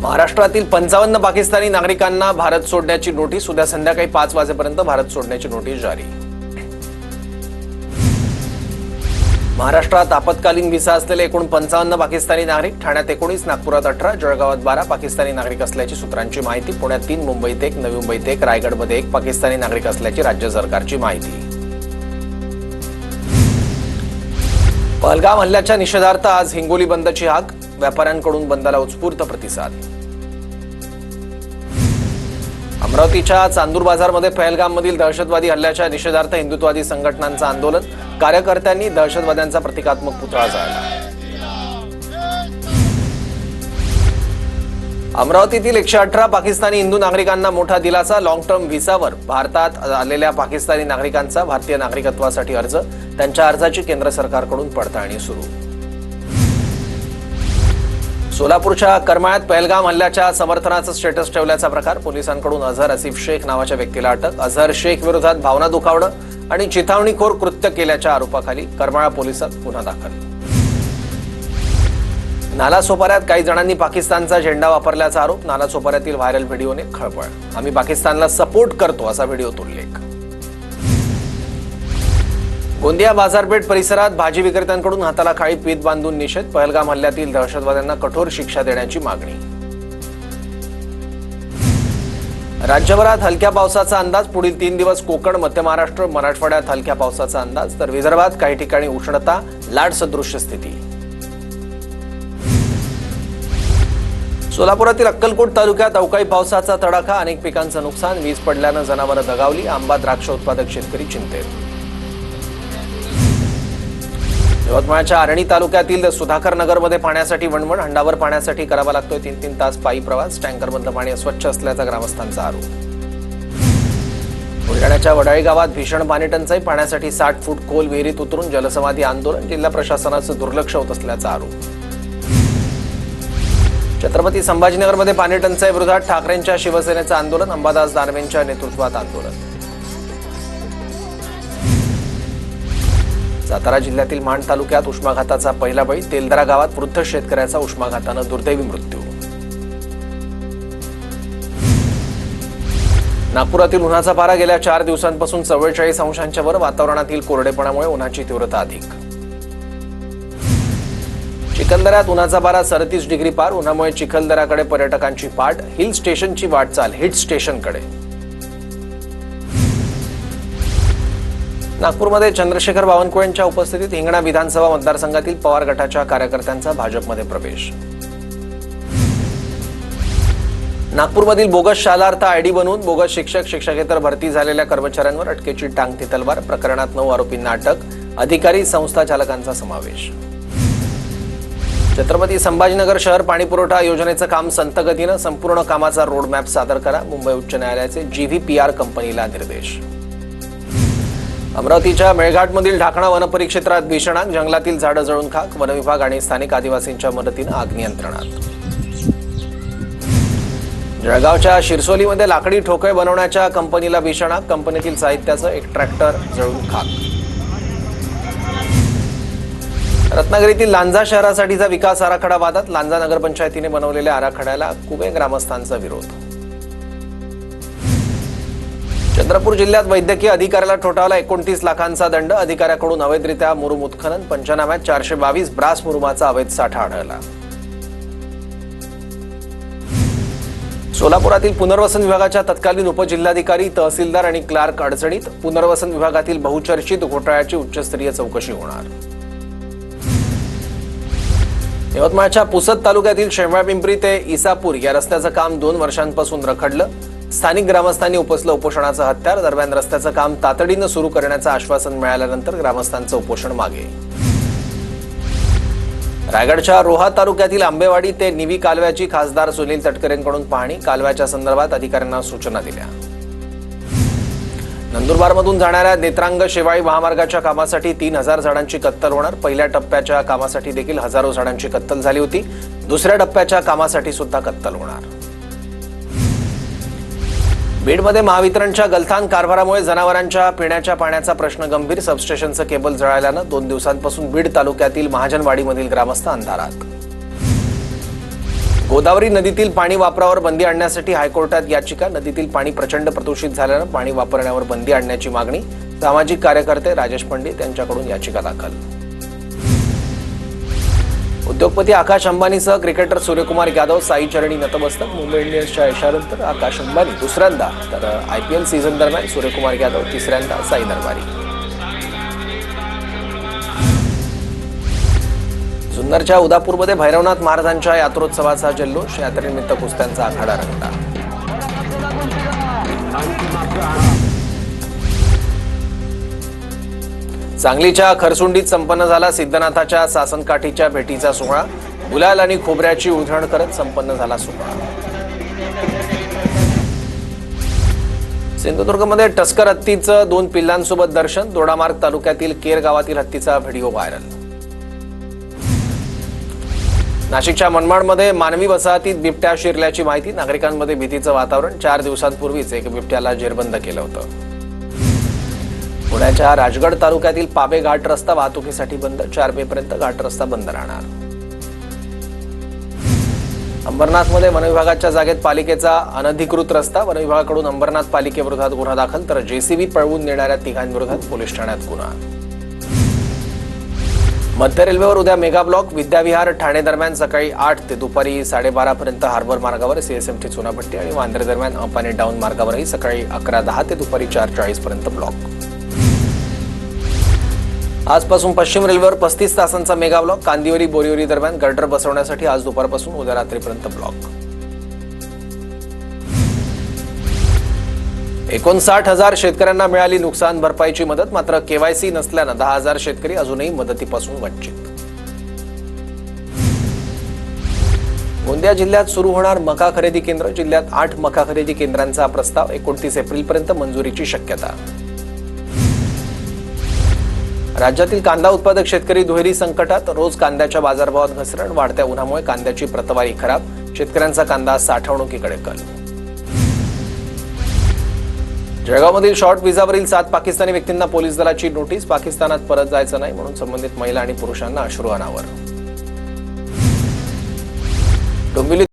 महाराष्ट्रातील 55 पाकिस्तानी नागरिकांना भारत सोडण्याची नोटीस. उद्या संध्याकाळी 5 वाजेपर्यंत भारत सोडण्याची नोटीस जारी. महाराष्ट्रात आपत्कालीन व्हिसा असलेले एकूण 55 पाकिस्तानी नागरिक. ठाण्यात 19, नागपुरात 18, जळगावात 12 पाकिस्तानी नागरिक असल्याची सूत्रांची माहिती. पुण्यात 3, मुंबईत 1, नवी मुंबईत 1, रायगडमध्ये 1 पाकिस्तानी नागरिक असल्याची राज्य सरकारची माहिती. पहलगाम हल्ल्याच्या निषेधार्थ आज हिंगोली बंदची हाक. व्यापाऱ्यांकडून बंदला उत्स्फूर्त प्रतिसाद. अमरावतीच्या चांदूर बाजारमध्ये पहलगाममधील दहशतवादी हल्ल्याच्या निषेधार्थ हिंदुत्ववादी संघटनांचं आंदोलन. कार्यकर्त्यांनी दहशतवाद्यांचा प्रतिकात्मक पुतळा जाळला. अमरावतीतील 118 पाकिस्तानी हिंदू नागरिकांना मोठा दिलासा. लॉंग टर्म व्हिसावर भारतात आलेल्या पाकिस्तानी नागरिकांचा भारतीय नागरिकत्वासाठी अर्ज. त्यांच्या अर्जाची केंद्र सरकारकडून पडताळणी सुरू. सोलापूरच्या करमाळ्यात पहलगाम हल्ल्याच्या समर्थनाचं स्टेटस ठेवल्याचा प्रकार. पोलिसांकडून अझहर असिफ शेख नावाच्या व्यक्तीला अटक. अझहर शेख विरोधात भावना दुखावणं आणि चिथावणीखोर कृत्य केल्याच्या आरोपाखाली करमाळा पोलिसात गुन्हा दाखल. नालासोपाऱ्यात काही जणांनी पाकिस्तानचा झेंडा वापरल्याचा आरोप. नालासोपाऱ्यातील व्हायरल व्हिडिओने खळबळ. आम्ही पाकिस्तानला सपोर्ट करतो असा व्हिडिओत उल्लेख. गोंदिया बाजारपेठ परिसरात भाजी विक्रेत्यांकडून हाताला काळी फीत बांधून निषेध. पहलगाम हल्ल्यातील दहशतवाद्यांना कठोर शिक्षा देण्याची मागणी. राज्यभरात हलक्या पावसाचा अंदाज. पुढील 3 दिवस कोकण, मध्य महाराष्ट्र, मराठवाड्यात हलक्या पावसाचा अंदाज. तर विदर्भात काही ठिकाणी उष्णता लाटसदृश्य स्थिती. सोलापुरातील अक्कलकोट तालुक्यात अवकाळी पावसाचा तडाखा. अनेक पिकांचं नुकसान. वीज पडल्यानं जनावरं दगावली. आंबा द्राक्ष उत्पादक शेतकरी चिंतेत. यवतमाळच्या आर्णी तालुक्यातील सुधाकर नगरमध्ये पाण्यासाठी वणवण. हंडावर पाण्यासाठी करावा लागतोय 3-3 तास पायी प्रवास. टँकरमधलं पाणी अस्वच्छ असल्याचा ग्रामस्थांचा आरोप. बुलढाण्याच्या वडाळी गावात भीषण पाणी टंचाई. पाण्यासाठी 60 फूट खोल विहिरीत उतरून जलसमाधी आंदोलन. जिल्हा प्रशासनाचं दुर्लक्ष होत असल्याचा आरोप. छत्रपती संभाजीनगरमध्ये पाणी टंचाई विरोधात ठाकरेंच्या शिवसेनेचं आंदोलन. अंबादास दानवेंच्या नेतृत्वात आंदोलन. सातारा जिल्ह्यातील माण तालुक्यात उष्माघाताचा पहिला बळी. तेलदरा गावात वृद्ध शेतकऱ्याचा उष्माघातानं दुर्दैवी मृत्यू. नागपुरातील उन्हाचा पारा गेल्या 4 दिवसांपासून 44 अंशांच्या वर. वातावरणातील कोरडेपणामुळे उन्हाची तीव्रता अधिक. चिखलदऱ्यात उन्हाचा पारा 37 डिग्री पार. उन्हामुळे चिखलदऱ्याकडे पर्यटकांची पाठ. हिल स्टेशनची वाटचाल हिट स्टेशनकडे. नागपूरमध्ये चंद्रशेखर बावनकुळेंच्या उपस्थितीत हिंगणा विधानसभा मतदारसंघातील पवार गटाच्या कार्यकर्त्यांचा भाजपमध्ये प्रवेश. नागपूरमधील बोगस शालार्थ आयडी बनवून बोगस शिक्षक शिक्षकेतर भरती झालेल्या कर्मचाऱ्यांवर अटकेची टांगती तलवार. प्रकरणात 9 आरोपींना अटक. अधिकारी संस्था चालकांचा समावेश. छत्रपती संभाजीनगर शहर पाणीपुरवठा योजनेचं काम संत गतीनं. संपूर्ण कामाचा रोडमॅप सादर करा. मुंबई उच्च न्यायालयाचे GVPR कंपनीला निर्देश. अमरावतीच्या मेळघाटमधील ढाकणा वनपरिक्षेत्रात भीषण आग. जंगलातील झाडं जळून खाक. वनविभाग आणि स्थानिक आदिवासींच्या मदतीनं आग नियंत्रणात. जळगावच्या शिरसोलीमध्ये लाकडी ठोकळे बनवण्याच्या कंपनीला भीषण आग. कंपनीतील साहित्याचं एक ट्रॅक्टर जळून खाक. रत्नागिरीतील लांजा शहरासाठीचा विकास आराखडा वादात. लांजा नगरपंचायतीने बनवलेल्या आराखड्याला कुबे ग्रामस्थांचा विरोध. चंद्रपूर जिल्ह्यात वैद्यकीय अधिकाऱ्याला ठोठावला 29 लाखांचा दंड. अधिकाऱ्याकडून अवैधरित्या मुरुम उत्खनन. पंचनाम्यात 422 ब्रास मुरुमाचा अवैध साठा आढळला. सोलापुरातील पुनर्वसन विभागाच्या तत्कालीन उपजिल्हाधिकारी, तहसीलदार आणि क्लार्क अडचणीत. पुनर्वसन विभागातील बहुचर्चित घोटाळ्याची उच्चस्तरीय चौकशी होणार. यवतमाळच्या पुसद तालुक्यातील शेंबळपिंपरी ते इसापूर या रस्त्याचं काम 2 वर्षांपासून रखडलं. स्थानिक ग्रामस्थांनी उपसलं उपोषणाचं हत्यार. दरम्यान रस्त्याचं काम तातडीनं सुरू करण्याचं आश्वासन मिळाल्यानंतर ग्रामस्थांचं उपोषण मागे. रायगडच्या रोहा तालुक्यातील आंबेवाडी ते निवी कालव्याची खासदार सुनील तटकरेंकडून पाहणी. कालव्याच्या संदर्भात अधिकाऱ्यांना सूचना दिल्या. नंदुरबारमधून जाणाऱ्या नेत्रांग शेवाळी महामार्गाच्या कामासाठी 3000 झाडांची कत्तल होणार. पहिल्या टप्प्याच्या कामासाठी देखील हजारो झाडांची कत्तल झाली होती. दुसऱ्या टप्प्याच्या कामासाठी सुद्धा कत्तल होणार. बीडमध्ये महावितरणच्या गलथान कारभारामुळे जनावरांच्या पिण्याच्या पाण्याचा प्रश्न गंभीर. सबस्टेशनचं केबल जळाल्यानं 2 दिवसांपासून बीड तालुक्यातील महाजनवाडीमधील ग्रामस्थ अंधारात. गोदावरी नदीतील पाणी वापरावर बंदी आणण्यासाठी हायकोर्टात याचिका. नदीतील पाणी प्रचंड प्रदूषित झाल्यानं पाणी वापरण्यावर बंदी आणण्याची मागणी. सामाजिक कार्यकर्ते राजेश पंडित यांच्याकडून याचिका दाखल. उद्योगपती आकाश अंबानीसह क्रिकेटर सूर्यकुमार यादव साई चरणी नतमस्तक. मुंबई इंडियन्सच्या यशानंतर आकाश अंबानी दुसऱ्यांदा तर IPL सीझन दरम्यान सूर्यकुमार यादव तिसऱ्यांदा साई दरबारी. जुन्नरच्या उदापूरमध्ये भैरवनाथ महाराजांच्या यात्रोत्सवाचा जल्लोष. यात्रेनिमित्त कुस्त्यांचा आखाडा रंगला. सांगलीच्या खरसुंडीत संपन्न झाला सिद्धनाथाच्या सासनकाठीच्या भेटीचा सोहळा. गुलाल आणि खोबऱ्याची उधळण करत संपन्न झाला सोहळा. सिंधुदुर्गमध्ये टस्कर हत्तीचं 2 पिल्लांसोबत दर्शन. दोडामार्ग तालुक्यातील केर गावातील हत्तीचा व्हिडिओ व्हायरल. नाशिकच्या मनमाडमध्ये मानवी वसाहतीत बिबट्या शिरल्याची माहिती. नागरिकांमध्ये भीतीचं वातावरण. 4 दिवसांपूर्वीच एक बिबट्याला जेरबंद केलं होतं. पुण्याच्या राजगड तालुक्यातील पाबे घाट रस्ता वाहतुकीसाठी बंद. 4 मेपर्यंत घाट रस्ता बंद राहणार. अंबरनाथमध्ये वनविभागाच्या जागेत पालिकेचा अनधिकृत रस्ता. वनविभागाकडून अंबरनाथ पालिकेविरोधात गुन्हा दाखल तर JCB पळवून नेणाऱ्या 3घांविरोधात पोलीस ठाण्यात गुन्हा. मध्य रेल्वेवर उद्या मेगा ब्लॉक. विद्याविहार ठाणे दरम्यान सकाळी 8 ते दुपारी 12:30 पर्यंत हार्बर मार्गावर CSMT चुनाभट्टी आणि वांद्रे दरम्यान अप आणि डाऊन मार्गावरही सकाळी 11:10 ते दुपारी 4:40 पर्यंत ब्लॉक. आजपासून पश्चिम रेल्वेवर 35 तासांचा मेगा ब्लॉक. कांदिवली बोरिवली दरम्यान गर्डर बसवण्यासाठी आज दुपारपासून उद्या रात्रीपर्यंत ब्लॉक. 59,000 शेतकऱ्यांना मिळाली नुकसान भरपाईची मदत. मात्र KYC नसल्यानं 10,000 शेतकरी अजूनही मदतीपासून वंचित. गोंदिया जिल्ह्यात सुरू होणार मका खरेदी केंद्र. जिल्ह्यात 8 मका खरेदी केंद्रांचा प्रस्ताव. 29 एप्रिलपर्यंत मंजुरीची शक्यता. राज्यातील कांदा उत्पादक शेतकरी दुहेरी संकटात. रोज कांद्याच्या बाजारभावात घसरण. वाढत्या उन्हामुळे कांद्याची प्रतवारी खराब. शेतकऱ्यांचा कांदा साठवणुकीकडे कल. जळगावमधील शॉर्ट व्हिसावरील 7 पाकिस्तानी व्यक्तींना पोलीस दलाची नोटीस. पाकिस्तानात परत जायचं नाही म्हणून संबंधित महिला आणि पुरुषांना अश्रू अनावर. डोंबिवली